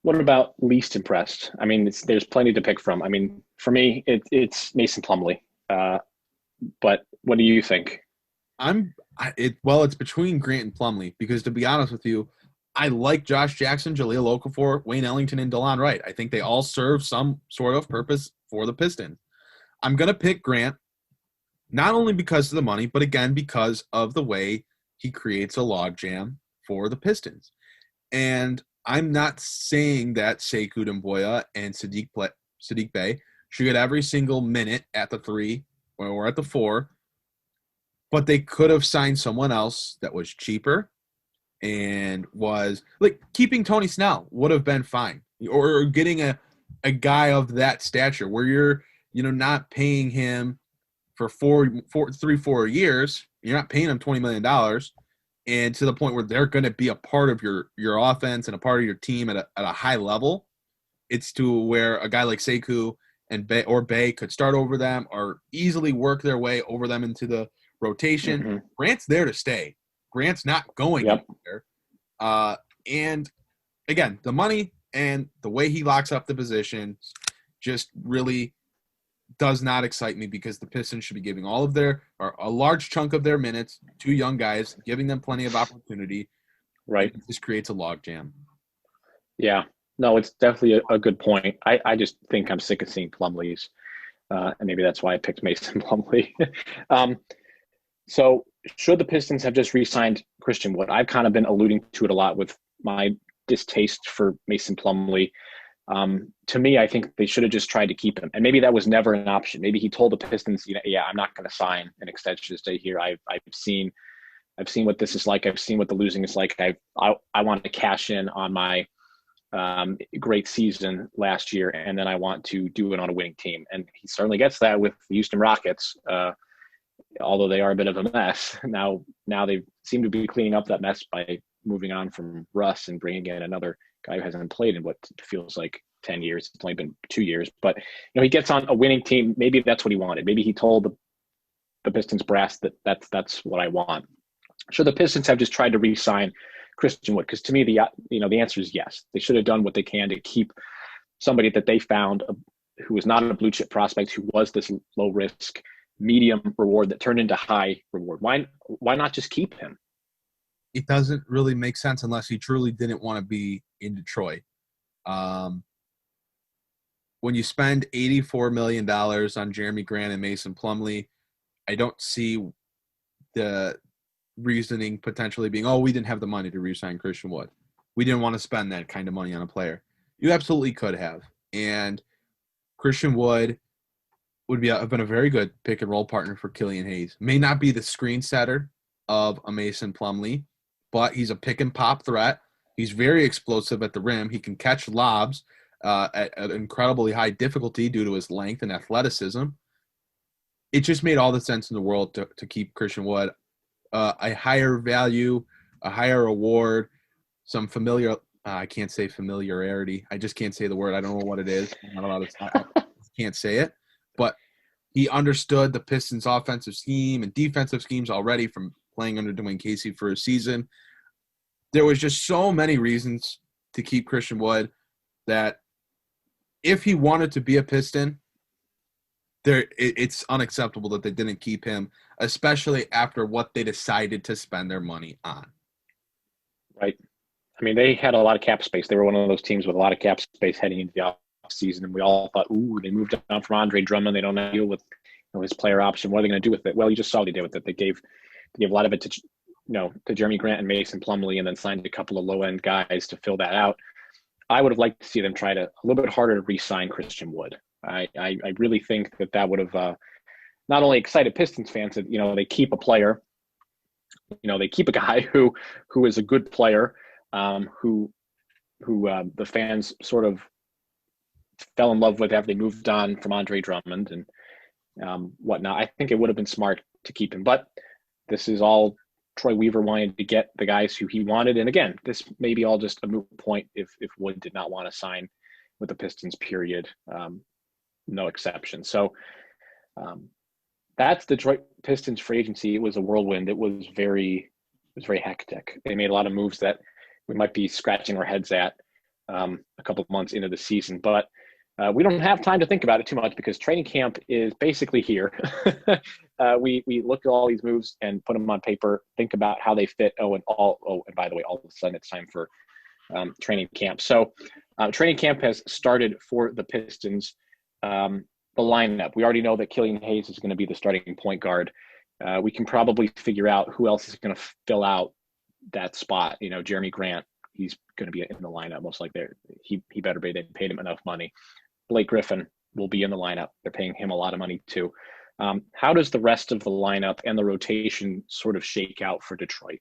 What about least impressed? I mean, there's plenty to pick from. I mean, for me, it's Mason Plumlee. But what do you think? It's between Grant and Plumlee, because to be honest with you, I like Josh Jackson, Jahlil Okafor, Wayne Ellington, and DeLon Wright. I think they all serve some sort of purpose for the Pistons. I'm going to pick Grant, not only because of the money, but again, because of the way he creates a logjam for the Pistons. And I'm not saying that Sekou Doumbouya and Saddqi Bey should get every single minute at the 3 or at the 4, but they could have signed someone else that was cheaper and was like keeping Tony Snell would have been fine, or getting a guy of that stature where you're, not paying him for 4 years. You're not paying him $20 million, and to the point where they're going to be a part of your offense and a part of your team at a high level. It's to where a guy like Sekou and Bey could start over them or easily work their way over them into the rotation. Mm-hmm. Grant's there to stay. Grant's not going anywhere. And again, the money and the way he locks up the position just really does not excite me, because the Pistons should be giving a large chunk of their minutes to young guys, giving them plenty of opportunity. Right. This creates a logjam. Yeah. No, it's definitely a good point. I just think I'm sick of seeing Plumlees, and maybe that's why I picked Mason Plumlee. So should the Pistons have just re-signed Christian Wood? I've kind of been alluding to it a lot with my distaste for Mason Plumlee. To me, I think they should have just tried to keep him. And maybe that was never an option. Maybe he told the Pistons, I'm not going to sign an extension to stay here. I've seen what this is like. I've seen what the losing is like. I want to cash in on my great season last year, and then I want to do it on a winning team. And he certainly gets that with the Houston Rockets. Although they are a bit of a mess. Now they seem to be cleaning up that mess by moving on from Russ and bringing in another guy who hasn't played in what feels like 10 years. It's only been 2 years. But, he gets on a winning team. Maybe that's what he wanted. Maybe he told the Pistons brass that's what I want. Should the Pistons have just tried to re-sign Christian Wood? Because to me, the answer is yes. They should have done what they can to keep somebody that they found who was not a blue chip prospect, who was this low risk, medium reward that turned into high reward. Why not just keep him? It doesn't really make sense unless he truly didn't want to be in Detroit. When you spend $84 million on Jerami Grant and Mason Plumlee, I don't see the reasoning potentially being, we didn't have the money to re-sign Christian Wood. We didn't want to spend that kind of money on a player. You absolutely could have. And Christian Wood would have been a very good pick and roll partner for Killian Hayes. May not be the screen setter of a Mason Plumlee, but he's a pick and pop threat. He's very explosive at the rim. He can catch lobs at an incredibly high difficulty due to his length and athleticism. It just made all the sense in the world to keep Christian Wood. A higher value, a higher reward, some familiar I can't say familiarity. I just can't say the word. I don't know what it is. I'm not allowed to I can't say it. But he understood the Pistons' offensive scheme and defensive schemes already from playing under Dwayne Casey for a season. There was just so many reasons to keep Christian Wood that if he wanted to be a Piston, it's unacceptable that they didn't keep him, especially after what they decided to spend their money on. Right. I mean, they had a lot of cap space. They were one of those teams with a lot of cap space heading into the offseason, and we all thought, they moved on from Andre Drummond. They don't have to deal with his player option. What are they going to do with it? Well, you just saw what they did with it. They gave a lot of it to Jerami Grant and Mason Plumlee, and then signed a couple of low-end guys to fill that out. I would have liked to see them try to a little bit harder to re-sign Christian Wood. I really think that would have not only excited Pistons fans that, they keep a player, they keep a guy who is a good player, who the fans sort of fell in love with after they moved on from Andre Drummond and whatnot. I think it would have been smart to keep him, but this is all Troy Weaver wanted to get the guys who he wanted. And again, this may be all just a moot point if Wood did not want to sign with the Pistons, period. No exception. So that's Detroit Pistons free agency. It was a whirlwind. It was very hectic. They made a lot of moves that we might be scratching our heads at a couple of months into the season, but we don't have time to think about it too much because training camp is basically here. We look at all these moves and put them on paper, think about how they fit. And by the way, all of a sudden it's time for training camp. So training camp has started for the Pistons. The lineup, we already know that Killian Hayes is going to be the starting point guard. We can probably figure out who else is going to fill out that spot. Jerami Grant, he's going to be in the lineup most likely. He better be. They paid him enough money. Blake Griffin will be in the lineup. They're paying him a lot of money too. How does the rest of the lineup and the rotation sort of shake out for Detroit?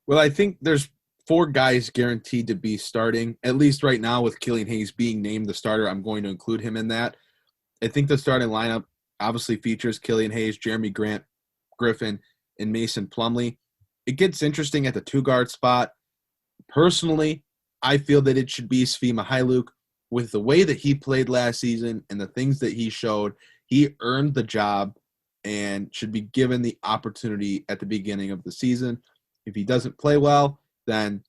Well, I think there's 4 guys guaranteed to be starting, at least right now with Killian Hayes being named the starter. I'm going to include him in that. I think the starting lineup obviously features Killian Hayes, Jerami Grant, Griffin, and Mason Plumlee. It gets interesting at the 2-guard spot. Personally, I feel that it should be Svi Mykhailiuk. With the way that he played last season and the things that he showed, he earned the job and should be given the opportunity at the beginning of the season. If he doesn't play well, then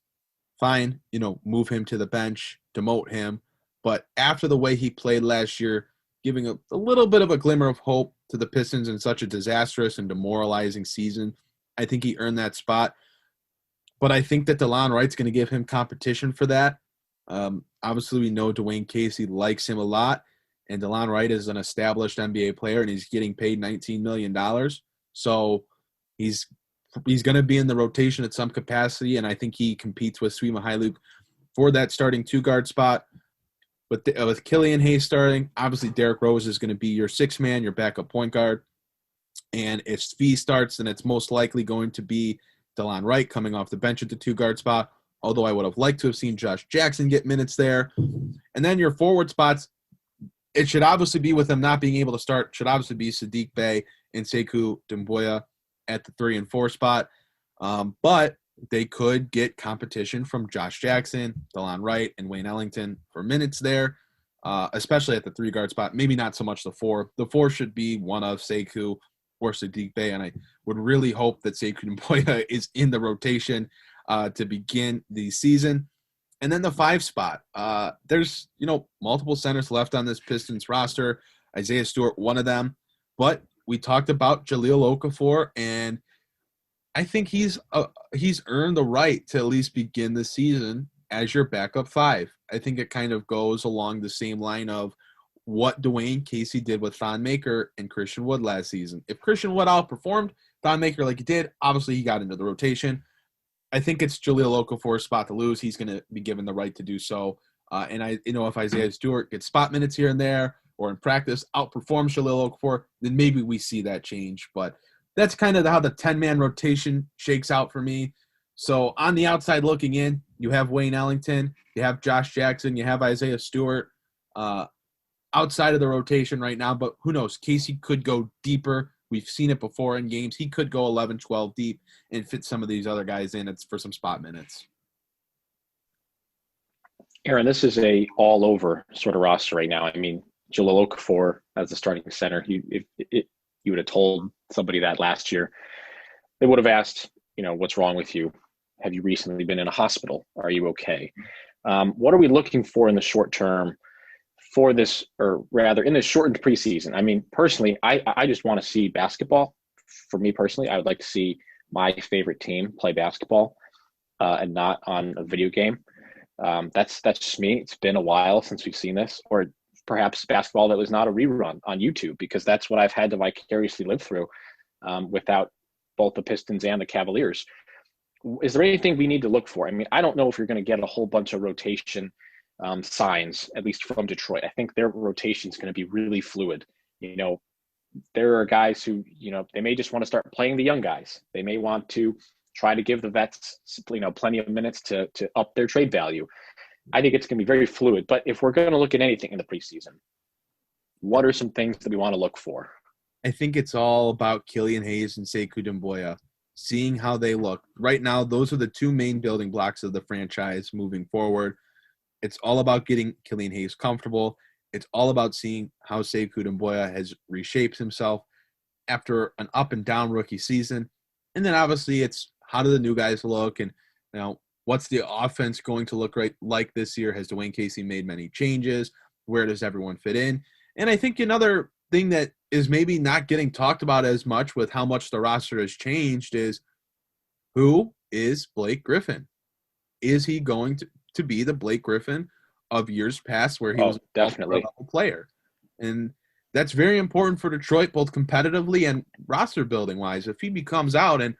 fine, move him to the bench, demote him. But after the way he played last year, giving a little bit of a glimmer of hope to the Pistons in such a disastrous and demoralizing season, I think he earned that spot. But I think that DeLon Wright's going to give him competition for that. Obviously, we know Dwayne Casey likes him a lot, and DeLon Wright is an established NBA player, and he's getting paid $19 million. So he's going to be in the rotation at some capacity, and I think he competes with Svi Mykhailiuk for that starting 2-guard spot. But with Killian Hayes starting, obviously Derrick Rose is going to be your 6th man, your backup point guard. And if Svi starts, then it's most likely going to be DeLon Wright coming off the bench at the 2-guard spot, although I would have liked to have seen Josh Jackson get minutes there. And then your forward spots, it should obviously be, with them not being able to start, should obviously be Saddqi Bey and Sekou Doumbouya at the 3 and 4 spot. But they could get competition from Josh Jackson, DeLon Wright, and Wayne Ellington for minutes there, especially at the 3-guard spot. Maybe not so much the 4. The 4 should be one of Sekou or Saddqi Bey, and I would really hope that Sekou Doumbouya is in the rotation to begin the season. And then the 5 spot. There's, multiple centers left on this Pistons roster. Isaiah Stewart, one of them. But we talked about Jahlil Okafor, and I think he's earned the right to at least begin the season as your backup 5. I think it kind of goes along the same line of what Dwayne Casey did with Thon Maker and Christian Wood last season. If Christian Wood outperformed Thon Maker like he did, obviously he got into the rotation. I think it's Jahlil Okafor's spot to lose. He's going to be given the right to do so. And if Isaiah Stewart gets spot minutes here and there or in practice outperforms Jahlil Okafor, then maybe we see that change. But that's kind of how the 10-man rotation shakes out for me. So on the outside looking in, you have Wayne Ellington, you have Josh Jackson, you have Isaiah Stewart outside of the rotation right now. But who knows? Casey could go deeper. We've seen it before in games. He could go 11, 12 deep and fit some of these other guys in. It's for some spot minutes. Aaron, this is a all-over sort of roster right now. I mean, Jahlil Okafor as the starting center, you would have told somebody that last year, they would have asked, what's wrong with you? Have you recently been in a hospital? Are you okay? What are we looking for in the short term for this, or rather in this shortened preseason? I mean, personally, I just want to see basketball. For me personally, I would like to see my favorite team play basketball and not on a video game. That's just me. It's been a while since we've seen this, or perhaps basketball that was not a rerun on YouTube, because that's what I've had to vicariously live through without both the Pistons and the Cavaliers. Is there anything we need to look for? I mean, I don't know if you're going to get a whole bunch of rotation signs, at least from Detroit. I think their rotation is going to be really fluid. There are guys who, they may just want to start playing the young guys. They may want to try to give the vets, plenty of minutes to up their trade value. I think it's going to be very fluid. But if we're going to look at anything in the preseason, what are some things that we want to look for? I think it's all about Killian Hayes and Saddqi Doumbouya, seeing how they look. Right now, those are the two main building blocks of the franchise moving forward. It's all about getting Killian Hayes comfortable. It's all about seeing how Saddqi Doumbouya has reshaped himself after an up and down rookie season. And then obviously it's how do the new guys look, and what's the offense going to look like this year? Has Dwayne Casey made many changes? Where does everyone fit in? And I think another thing that is maybe not getting talked about as much with how much the roster has changed is, who is Blake Griffin? Is he going to be the Blake Griffin of years past where he was definitely a player? And that's very important for Detroit, both competitively and roster building wise. If he becomes out and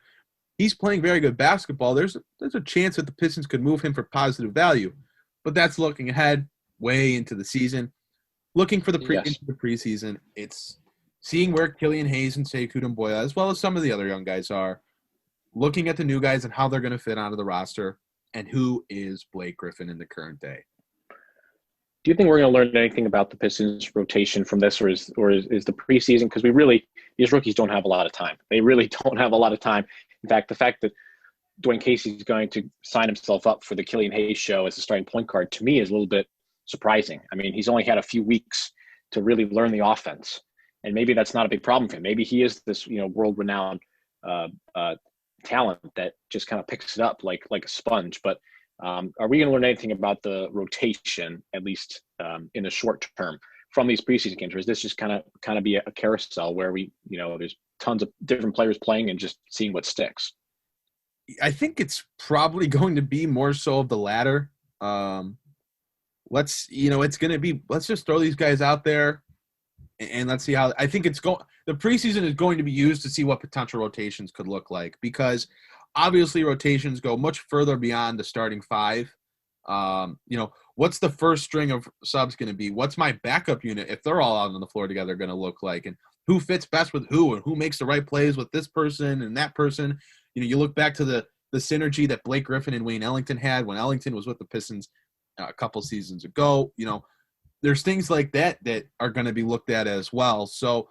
he's playing very good basketball, there's a chance that the Pistons could move him for positive value. But that's looking ahead way into the season. Looking for into the preseason, it's seeing where Killian Hayes and Saddqi Doumbouya, as well as some of the other young guys, are, looking at the new guys and how they're going to fit onto the roster, and who is Blake Griffin in the current day. Do you think we're going to learn anything about the Pistons rotation from this, or is the preseason? Because these rookies don't have a lot of time. They really don't have a lot of time. In fact, the fact that Dwayne Casey is going to sign himself up for the Killian Hayes show as a starting point guard, to me, is a little bit surprising. I mean, he's only had a few weeks to really learn the offense, and maybe that's not a big problem for him. Maybe he is this, world-renowned talent that just kind of picks it up like a sponge. But are we going to learn anything about the rotation, at least in the short term, from these preseason games? Or is this just kind of be a carousel where there's tons of different players playing and just seeing what sticks? I think it's probably going to be more so of the latter. Let's just throw these guys out there and let's see how. I think the preseason is going to be used to see what potential rotations could look like, because obviously rotations go much further beyond the starting five. What's the first string of subs going to be? What's my backup unit, if they're all out on the floor together, going to look like? And who fits best with who, and who makes the right plays with this person and that person? You look back to the synergy that Blake Griffin and Wayne Ellington had when Ellington was with the Pistons a couple seasons ago. There's things like that are going to be looked at as well. So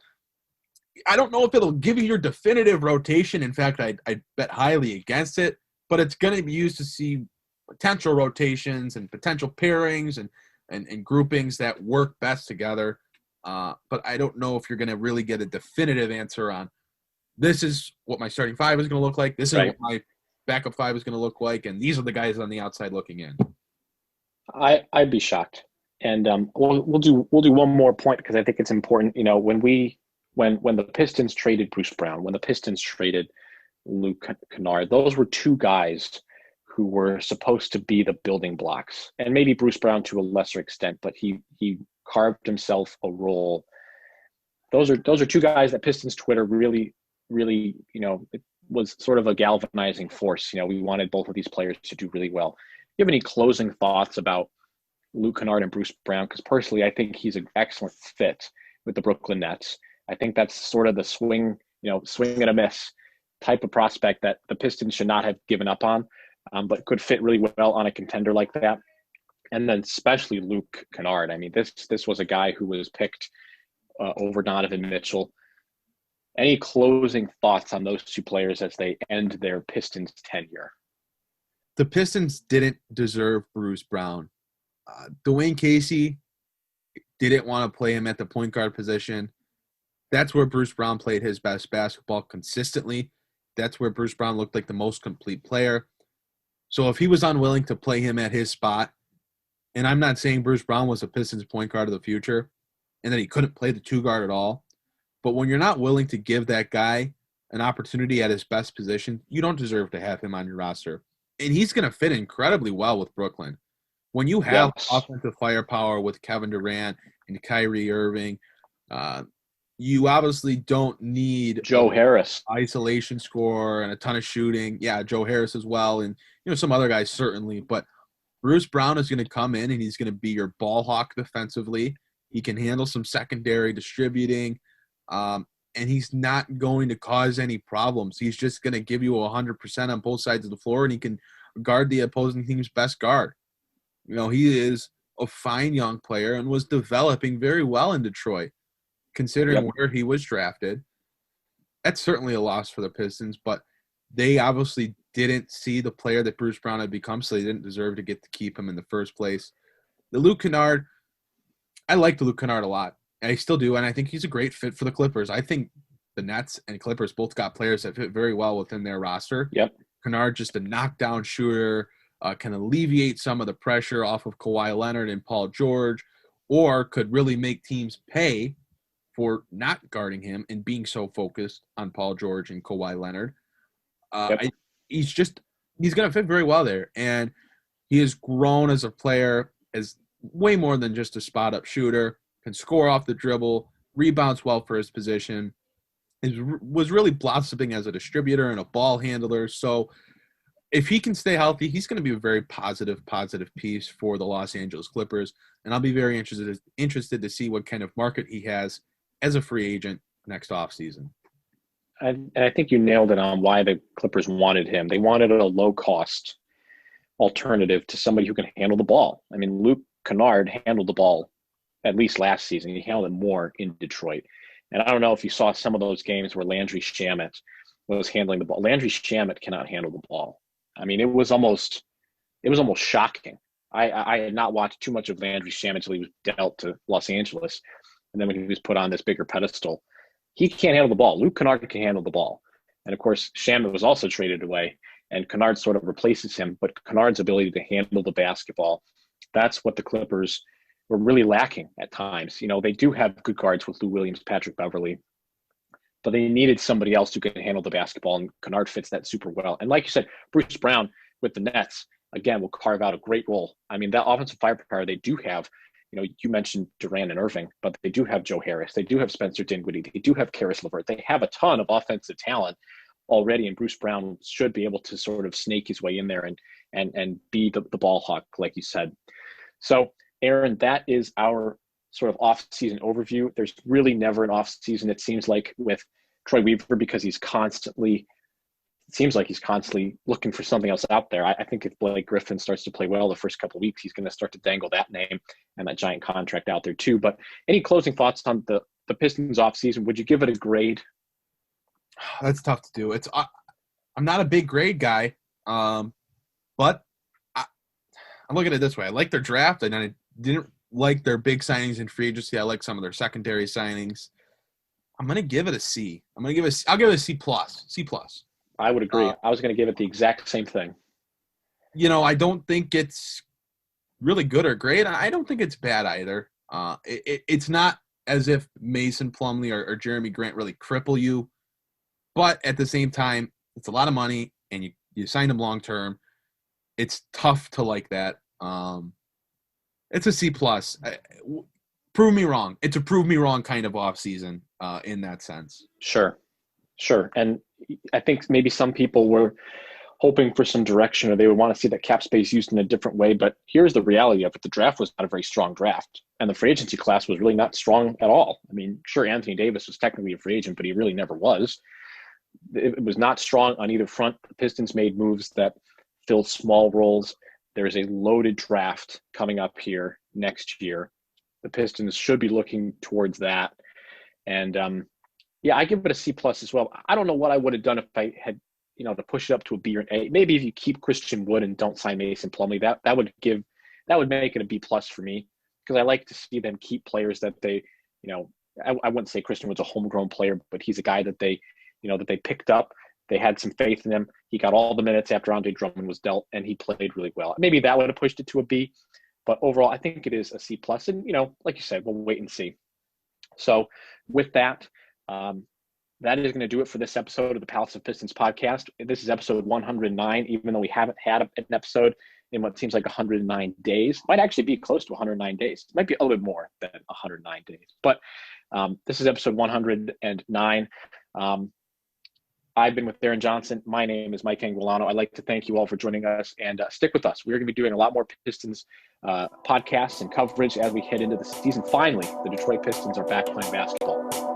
I don't know if it'll give you your definitive rotation. In fact, I bet highly against it, but it's going to be used to see potential rotations and potential pairings and groupings that work best together. But I don't know if you're going to really get a definitive answer on, this is what my starting five is going to look like, this is what my backup five is going to look like, and these are the guys on the outside looking in. I'd be shocked. And we'll do one more point, because I think it's important. When the Pistons traded Bruce Brown, when the Pistons traded Luke Kennard, those were two guys who were supposed to be the building blocks, and maybe Bruce Brown to a lesser extent, but he carved himself a role. Those are two guys that Pistons Twitter really, it was sort of a galvanizing force. We wanted both of these players to do really well. Do you have any closing thoughts about Luke Kennard and Bruce Brown? Because personally, I think he's an excellent fit with the Brooklyn Nets. I think that's sort of the swing and a miss type of prospect that the Pistons should not have given up on, but could fit really well on a contender like that. And then especially Luke Kennard. I mean, this was a guy who was picked over Donovan Mitchell. Any closing thoughts on those two players as they end their Pistons tenure? The Pistons didn't deserve Bruce Brown. Dwayne Casey didn't want to play him at the point guard position. That's where Bruce Brown played his best basketball consistently. That's where Bruce Brown looked like the most complete player. So if he was unwilling to play him at his spot, and I'm not saying Bruce Brown was a Pistons point guard of the future and that he couldn't play the two guard at all, but when you're not willing to give that guy an opportunity at his best position, you don't deserve to have him on your roster. And he's going to fit incredibly well with Brooklyn. When you have offensive firepower with Kevin Durant and Kyrie Irving, you obviously don't need Joe Harris, isolation score and a ton of shooting. Yeah, Joe Harris as well, and some other guys certainly. But Bruce Brown is going to come in and he's going to be your ball hawk defensively. He can handle some secondary distributing, and he's not going to cause any problems. He's just going to give you 100% on both sides of the floor, and he can guard the opposing team's best guard. You know, he is a fine young player and was developing very well in Detroit, considering where he was drafted. That's certainly a loss for the Pistons, but they obviously didn't see the player that Bruce Brown had become, so they didn't deserve to get to keep him in the first place. The Luke Kennard, I like the Luke Kennard a lot. I still do, and I think he's a great fit for the Clippers. I think the Nets and Clippers both got players that fit very well within their roster. Yep. Kennard, just a knockdown shooter, can alleviate some of the pressure off of Kawhi Leonard and Paul George, or could really make teams pay for not guarding him and being so focused on Paul George and Kawhi Leonard. He's going to fit very well there. And he has grown as a player as way more than just a spot-up shooter, can score off the dribble, rebounds well for his position, was really blossoming as a distributor and a ball handler. So if he can stay healthy, he's going to be a very positive piece for the Los Angeles Clippers. And I'll be very interested to see what kind of market he has as a free agent next offseason. And I think you nailed it on why the Clippers wanted him. They wanted a low-cost alternative to somebody who can handle the ball. I mean, Luke Kennard handled the ball at least last season. He handled it more in Detroit. And I don't know if you saw some of those games where Landry Shamet was handling the ball. Landry Shamet cannot handle the ball. I mean, it was almost shocking. I had not watched too much of Landry Shamet until he was dealt to Los Angeles. And then when he was put on this bigger pedestal, he can't handle the ball. Luke Kennard can handle the ball. And, of course, Shamet was also traded away, and Kennard sort of replaces him. But Kennard's ability to handle the basketball, that's what the Clippers were really lacking at times. You know, they do have good guards with Lou Williams, Patrick Beverley, but they needed somebody else who could handle the basketball, and Kennard fits that super well. And like you said, Bruce Brown with the Nets, again, will carve out a great role. I mean, that offensive firepower they do have. You know, you mentioned Durant and Irving, but they do have Joe Harris. They do have Spencer Dinwiddie. They do have Karis LeVert. They have a ton of offensive talent already, and Bruce Brown should be able to sort of snake his way in there and be the ball hawk, like you said. So, Aaron, that is our sort of off-season overview. There's really never an off-season, it seems like, with Troy Weaver, because he's constantly looking for something else out there. I think if Blake Griffin starts to play well the first couple of weeks, he's going to start to dangle that name and that giant contract out there too. But any closing thoughts on the Pistons offseason? Would you give it a grade? That's tough to do. I'm not a big grade guy, but I'm looking at it this way. I like their draft, and I didn't like their big signings in free agency. I like some of their secondary signings. I'm going to give it a C. I'll give it a C+. C+. I would agree. I was going to give it the exact same thing. You know, I don't think it's really good or great. I don't think it's bad either. It's not as if Mason Plumlee or Jerami Grant really cripple you. But at the same time, it's a lot of money, and you signed them long term. It's tough to like that. It's a C+. Prove me wrong. It's a prove me wrong kind of offseason in that sense. Sure. And I think maybe some people were hoping for some direction, or they would want to see that cap space used in a different way. But here's the reality of it. The draft was not a very strong draft, and the free agency class was really not strong at all. I mean, sure, Anthony Davis was technically a free agent, but he really never was. It was not strong on either front. The Pistons made moves that filled small roles. There is a loaded draft coming up here next year. The Pistons should be looking towards that. And, I give it a C+ as well. I don't know what I would have done if I had, to push it up to a B or an A. Maybe if you keep Christian Wood and don't sign Mason Plumlee, that would make it a B+ for me, because I like to see them keep players that they, I wouldn't say Christian Wood's a homegrown player, but he's a guy that they picked up. They had some faith in him. He got all the minutes after Andre Drummond was dealt, and he played really well. Maybe that would have pushed it to a B, but overall, I think it is a C+. And, like you said, we'll wait and see. So with that, that is going to do it for this episode of the Palace of Pistons podcast. This is episode 109, even though we haven't had an episode in what seems like 109 days. Might actually be close to 109 days. It might be a little bit more than 109 days. But this is episode 109. I've been with Aaron Johnson. My name is Mike Anguiano. I'd like to thank you all for joining us, and stick with us. We're going to be doing a lot more Pistons podcasts and coverage as we head into the season. Finally, the Detroit Pistons are back playing basketball.